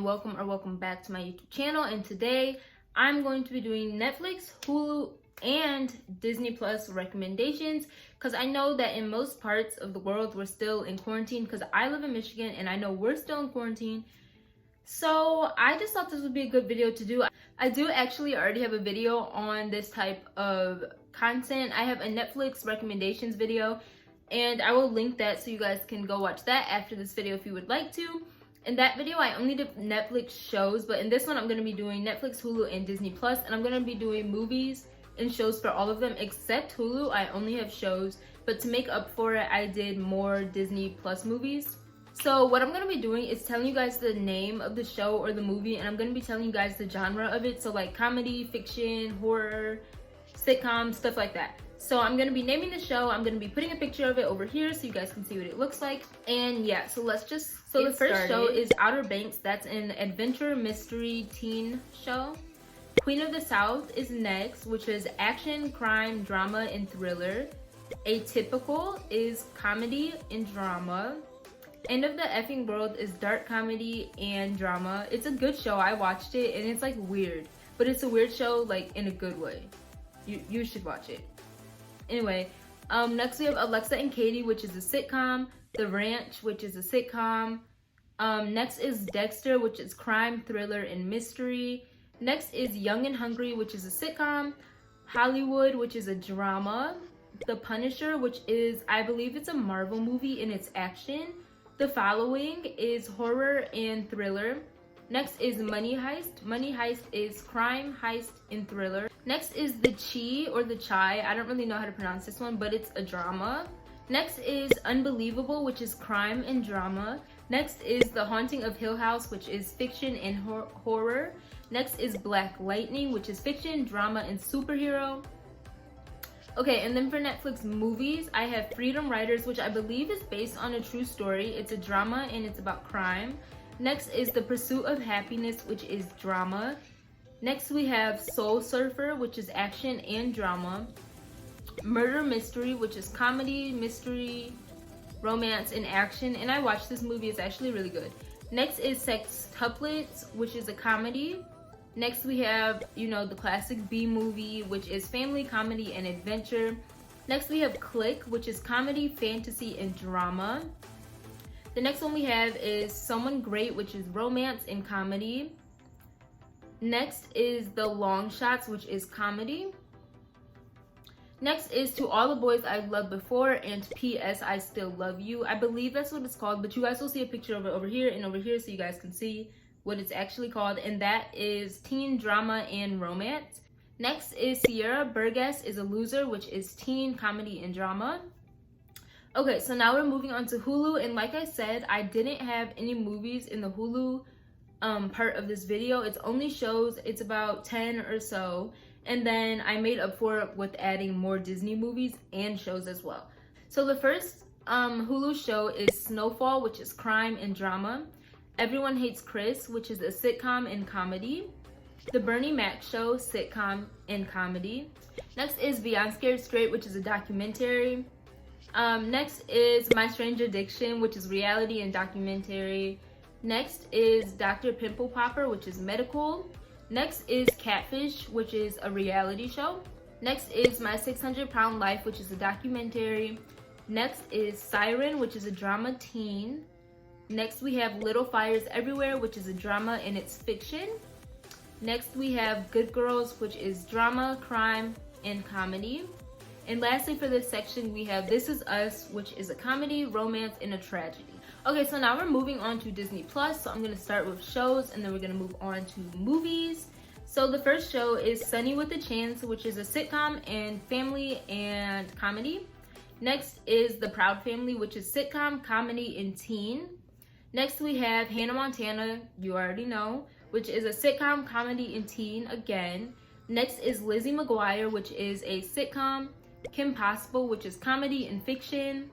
and welcome back to my YouTube channel. And today I'm going to be doing Netflix, Hulu, and Disney Plus recommendations, because I know that in most parts of the world we're still in quarantine, because I live in Michigan and I know we're still in quarantine. So I just thought this would be a good video to do. I do actually already have a video on this type of content. I have a Netflix recommendations video, and I will link that so you guys can go watch that after this video if you would like to. In that video, I only did Netflix shows, but in this one, I'm going to be doing Netflix, Hulu, and Disney Plus, and I'm going to be doing movies and shows for all of them except Hulu. I only have shows, but to make up for it, I did more Disney Plus movies. So what I'm going to be doing is telling you guys the name of the show or the movie, and I'm going to be telling you guys the genre of it, so like comedy, fiction, horror, sitcom, stuff like that. So I'm going to be naming the show. I'm going to be putting a picture of it over here so you guys can see what it looks like. And yeah, so let's just So the first show is Outer Banks. That's an adventure mystery teen show. Queen of the South is next, which is action, crime, drama, and thriller. Atypical is comedy and drama. End of the Effing World is dark comedy and drama. It's a good show. I watched it and it's like weird, but it's a weird show like in a good way. You should watch it. Anyway, next we have Alexa and Katie, which is a sitcom. The Ranch, which is a sitcom. Next is Dexter, which is crime, thriller, and mystery. Next is Young and Hungry, which is a sitcom. Hollywood, which is a drama. The Punisher, which is, I believe it's a Marvel movie and it's action. The Following is horror and thriller. Next is Money Heist. Money Heist is crime, heist, and thriller. Next is The Chi or The Chai. I don't really know how to pronounce this one, but it's a drama. Next is Unbelievable, which is crime and drama. Next is The Haunting of Hill House, which is fiction and horror. Next is Black Lightning, which is fiction, drama, and superhero. Okay, and then for Netflix movies, I have Freedom Writers, which I believe is based on a true story. It's a drama and it's about crime. Next is The Pursuit of Happiness, which is drama. Next we have Soul Surfer, which is action and drama. Murder Mystery, which is comedy, mystery, romance, and action. And I watched this movie. It's actually really good. Next is Sextuplets, which is a comedy. Next we have, the classic B movie, which is family, comedy, and adventure. Next we have Click, which is comedy, fantasy, and drama. The next one we have is Someone Great, which is romance and comedy. Next is The Long Shots, which is comedy. Next is To All the Boys I've Loved Before and P.S. I Still Love You. I believe that's what it's called, but you guys will see a picture of it over here and over here so you guys can see what it's actually called, and that is teen drama and romance. Next is Sierra Burgess is a Loser, which is teen comedy and drama. Okay, so now we're moving on to Hulu, and like I said, I didn't have any movies in the Hulu part of this video. It's only shows. It's about 10 or so, and then I made up for it with adding more Disney movies and shows as well. So the first Hulu show is Snowfall, which is crime and drama. Everyone Hates Chris, which is a sitcom and comedy. The Bernie Mac Show, sitcom and comedy. Next is Beyond Scared Straight, which is a documentary. Next is My Strange Addiction, which is reality and documentary. Next is Dr. Pimple Popper, which is medical. Next is Catfish, which is a reality show. Next is My 600-Pound Life, which is a documentary. Next is Siren, which is a drama teen. Next we have Little Fires Everywhere, which is a drama and it's fiction. Next we have Good Girls, which is drama, crime, and comedy. And lastly for this section we have This Is Us, which is a comedy, romance, and a tragedy. Okay, so now we're moving on to Disney Plus. So I'm going to start with shows and then we're going to move on to movies. So the first show is Sunny with a Chance, which is a sitcom and family and comedy. Next is The Proud Family, which is sitcom, comedy, and teen. Next we have Hannah Montana, you already know, which is a sitcom, comedy, and teen again. Next is Lizzie McGuire, which is a sitcom. Kim Possible, which is comedy and fiction.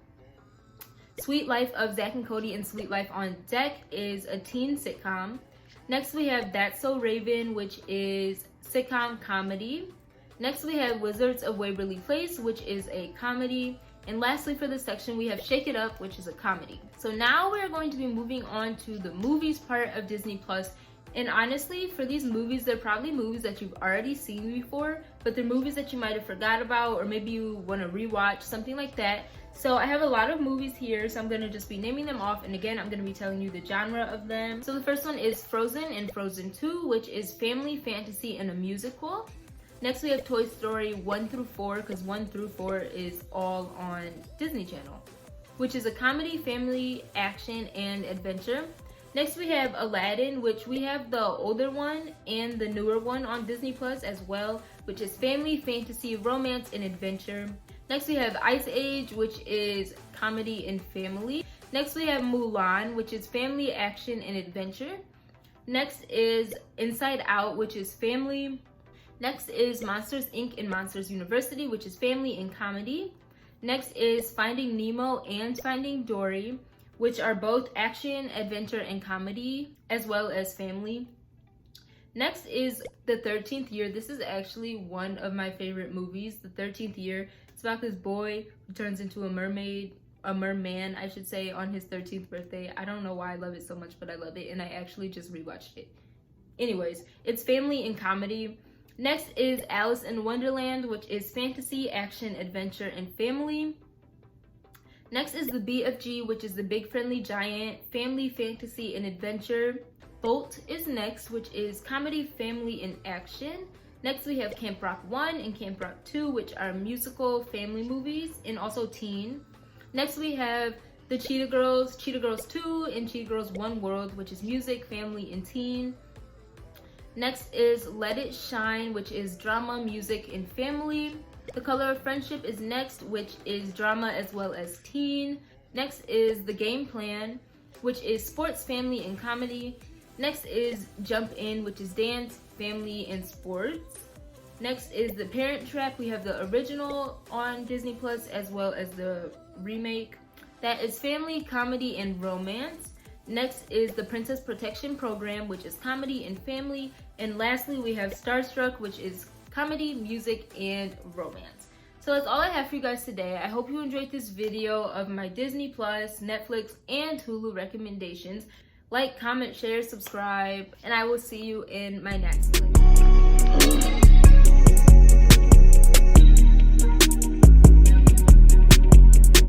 Sweet Life of Zach and Cody and Sweet Life on Deck is a teen sitcom. Next we have That's So Raven, which is sitcom comedy. Next we have Wizards of Waverly Place, which is a comedy. And lastly for this section, we have Shake It Up, which is a comedy. So now we're going to be moving on to the movies part of Disney Plus. And honestly, for these movies, they're probably movies that you've already seen before, but they're movies that you might have forgot about, or maybe you want to rewatch, something like that. So I have a lot of movies here, so I'm going to just be naming them off, and again, I'm going to be telling you the genre of them. So the first one is Frozen and Frozen 2, which is family, fantasy, and a musical. Next we have Toy Story 1 through 4, because 1 through 4 is all on Disney Channel, which is a comedy, family, action, and adventure. Next we have Aladdin, which we have the older one and the newer one on Disney Plus as well, which is family, fantasy, romance, and adventure. Next we have Ice Age, which is comedy and family. Next we have Mulan, which is family, action, and adventure. Next is Inside Out, which is family. Next is Monsters Inc. and Monsters University, which is family and comedy. Next is Finding Nemo and Finding Dory, which are both action, adventure, and comedy, as well as family. Next is The 13th Year. This is actually one of my favorite movies, The 13th Year. It's about this boy who turns into a merman, I should say, on his 13th birthday. I don't know why I love it so much, but I love it, and I actually just rewatched it. Anyways, it's family and comedy. Next is Alice in Wonderland, which is fantasy, action, adventure, and family. Next is The BFG, which is The Big Friendly Giant, family, fantasy, and adventure. Bolt is next, which is comedy, family, and action. Next we have Camp Rock 1 and Camp Rock 2, which are musical family movies and also teen. Next we have the Cheetah Girls 2 and Cheetah Girls One World, which is music, family, and teen. Next is Let It Shine, which is drama, music, and family. The Color of Friendship is next, which is drama as well as teen. Next is The Game Plan, which is sports, family, and comedy. Next is Jump In, which is dance, family, and sports. Next is The Parent Trap. We have the original on Disney Plus as well as the remake. That is family, comedy, and romance. Next is The Princess Protection Program, which is comedy and family. And lastly, we have Starstruck, which is comedy, music, and romance. So that's all I have for you guys today. I hope you enjoyed this video of my Disney Plus, Netflix, and Hulu recommendations. Like, comment, share, subscribe, and I will see you in my next one.